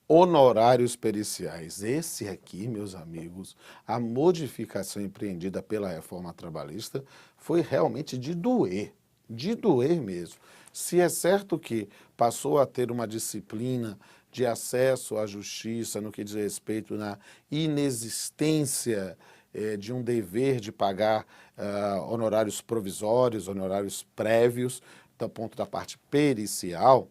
Honorários periciais. Esse aqui, meus amigos, a modificação empreendida pela reforma trabalhista foi realmente de doer mesmo. Se é certo que passou a ter uma disciplina de acesso à justiça no que diz respeito na inexistência de um dever de pagar honorários provisórios, honorários prévios, do ponto da parte pericial,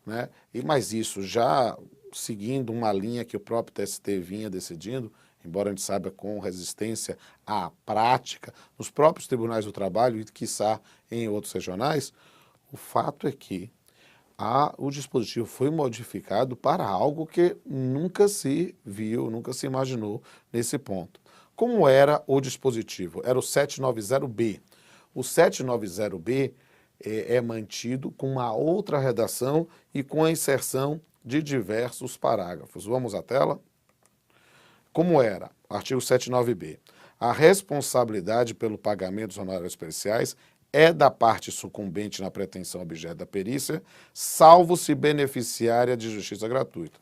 né? Mas isso já seguindo uma linha que o próprio TST vinha decidindo, embora a gente saiba com resistência à prática, nos próprios tribunais do trabalho e, quiçá, em outros regionais, o fato é que o dispositivo foi modificado para algo que nunca se viu, nunca se imaginou nesse ponto. Como era o dispositivo? Era o 790B. O 790B é mantido com uma outra redação e com a inserção de diversos parágrafos. Vamos à tela? Como era? Artigo 79B. A responsabilidade pelo pagamento dos honorários periciais é da parte sucumbente na pretensão objeto da perícia, salvo se beneficiária de justiça gratuita.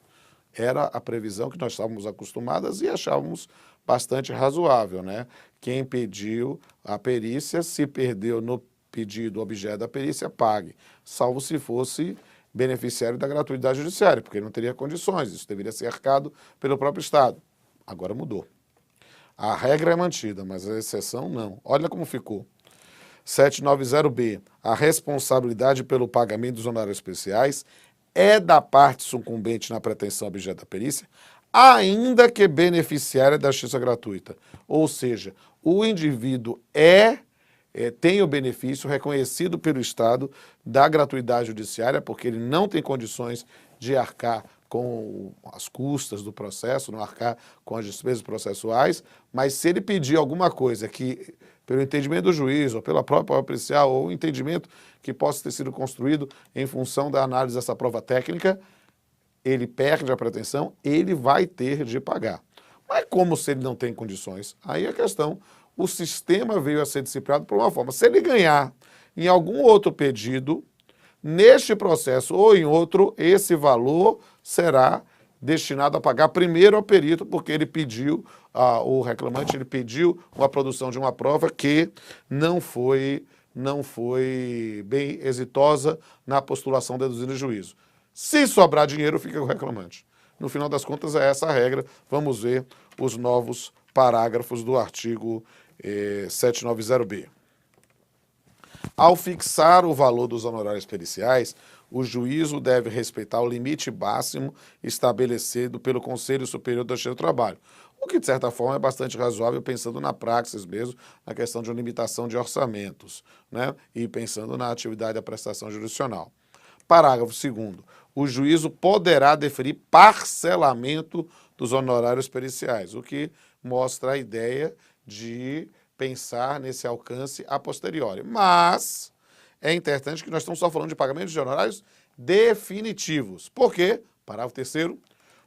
Era a previsão que nós estávamos acostumadas e achávamos bastante razoável, né? Quem pediu a perícia, se perdeu no pedido objeto da perícia, pague, salvo se fosse beneficiário da gratuidade judiciária, porque ele não teria condições, isso deveria ser arcado pelo próprio Estado. Agora mudou. A regra é mantida, mas a exceção não. Olha como ficou. 790B. A responsabilidade pelo pagamento dos honorários especiais é da parte sucumbente na pretensão objeto da perícia, ainda que beneficiária da justiça gratuita. Ou seja, o indivíduo tem o benefício reconhecido pelo Estado da gratuidade judiciária, porque ele não tem condições de arcar com as custas do processo, não arcar com as despesas processuais, mas se ele pedir alguma coisa que, pelo entendimento do juiz, ou pela própria policial, ou o entendimento que possa ter sido construído em função da análise dessa prova técnica, ele perde a pretensão, ele vai ter de pagar. Mas como se ele não tem condições? Aí a questão, o sistema veio a ser disciplinado por uma forma. Se ele ganhar em algum outro pedido, neste processo ou em outro, esse valor será destinado a pagar primeiro ao perito, porque ele pediu, o reclamante ele pediu uma produção de uma prova que não foi bem exitosa na postulação deduzindo juízo. Se sobrar dinheiro, fica com o reclamante. No final das contas, é essa a regra. Vamos ver os novos parágrafos do artigo 790B. Ao fixar o valor dos honorários periciais, o juízo deve respeitar o limite máximo estabelecido pelo Conselho Superior da Justiça do Trabalho, o que, de certa forma, é bastante razoável, pensando na praxis mesmo, na questão de uma limitação de orçamentos, né? E pensando na atividade da prestação jurisdicional. Parágrafo 2º. O juízo poderá deferir parcelamento dos honorários periciais, o que mostra a ideia de pensar nesse alcance a posteriori. Mas é interessante que nós estamos só falando de pagamentos de honorários definitivos. Por quê? Parágrafo 3º.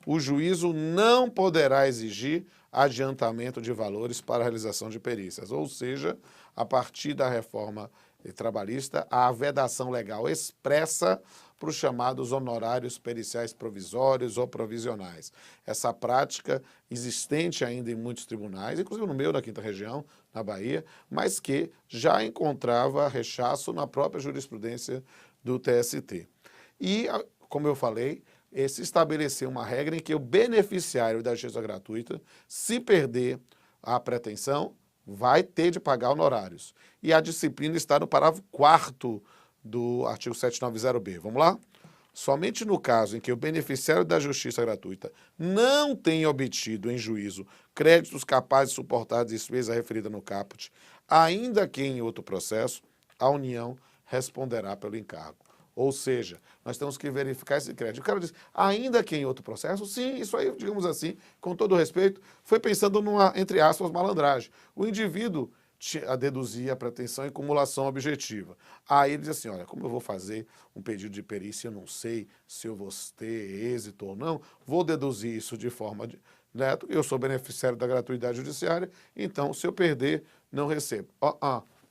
O juízo não poderá exigir adiantamento de valores para a realização de perícias. Ou seja, a partir da reforma trabalhista, a vedação legal expressa para os chamados honorários periciais provisórios ou provisionais. Essa prática existente ainda em muitos tribunais, inclusive no meu da 5ª Região, na Bahia, mas que já encontrava rechaço na própria jurisprudência do TST. E, como eu falei, se estabeleceu uma regra em que o beneficiário da justiça gratuita, se perder a pretensão, vai ter de pagar honorários. E a disciplina está no parágrafo 4º do artigo 790B. Vamos lá? Somente no caso em que o beneficiário da justiça gratuita não tenha obtido em juízo créditos capazes de suportar a despesa referida no caput, ainda que em outro processo, a União responderá pelo encargo. Ou seja, nós temos que verificar esse crédito. O cara diz, ainda que em outro processo, sim, isso aí, digamos assim, com todo respeito, foi pensando numa, entre aspas, malandragem. O indivíduo deduzia a pretensão em cumulação objetiva. Aí ele diz assim, olha, como eu vou fazer um pedido de perícia, eu não sei se eu vou ter êxito ou não, vou deduzir isso de forma direta, eu sou beneficiário da gratuidade judiciária, então, se eu perder, não recebo.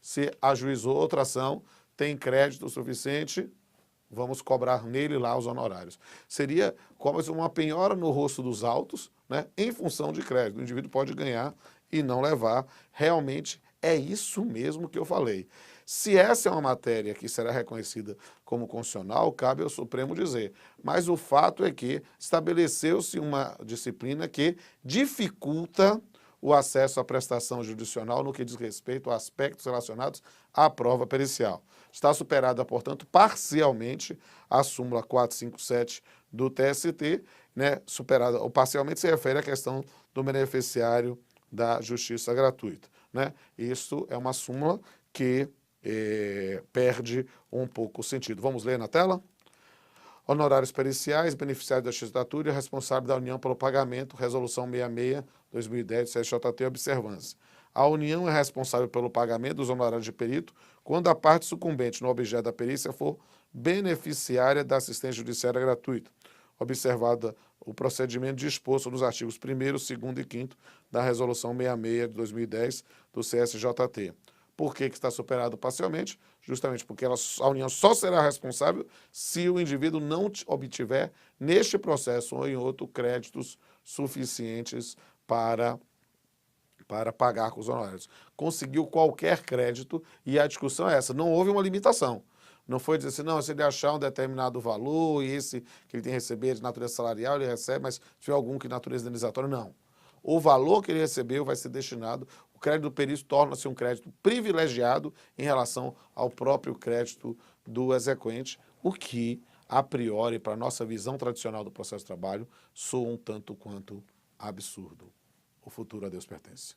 Se ajuizou outra ação, tem crédito suficiente, vamos cobrar nele lá os honorários. Seria como uma penhora no rosto dos autos, né, em função de crédito. O indivíduo pode ganhar e não levar. Realmente é isso mesmo que eu falei. Se essa é uma matéria que será reconhecida como constitucional, cabe ao Supremo dizer. Mas o fato é que estabeleceu-se uma disciplina que dificulta o acesso à prestação judicial no que diz respeito a aspectos relacionados à prova pericial. Está superada, portanto, parcialmente a súmula 457 do TST, né, superada ou parcialmente se refere à questão do beneficiário da justiça gratuita, né? Isso é uma súmula que perde um pouco o sentido. Vamos ler na tela? Honorários periciais, beneficiário da justiçatura e responsável da União pelo pagamento, resolução 66/2010, CSJT, observância. A União é responsável pelo pagamento dos honorários de perito quando a parte sucumbente no objeto da perícia for beneficiária da assistência judiciária gratuita, observado o procedimento disposto nos artigos 1º, 2º e 5º da resolução 66/2010 do CSJT. Por que está superado parcialmente? Justamente porque a União só será responsável se o indivíduo não obtiver, neste processo ou em outro, créditos suficientes para pagar com os honorários. Conseguiu qualquer crédito e a discussão é essa. Não houve uma limitação. Não foi dizer assim, não, se ele achar um determinado valor e esse que ele tem que receber de natureza salarial, ele recebe, mas se tiver algum que de natureza indenizatória, não. O valor que ele recebeu vai ser destinado, o crédito do perito torna-se um crédito privilegiado em relação ao próprio crédito do exequente, o que, a priori, para a nossa visão tradicional do processo de trabalho, soa um tanto quanto absurdo. O futuro a Deus pertence.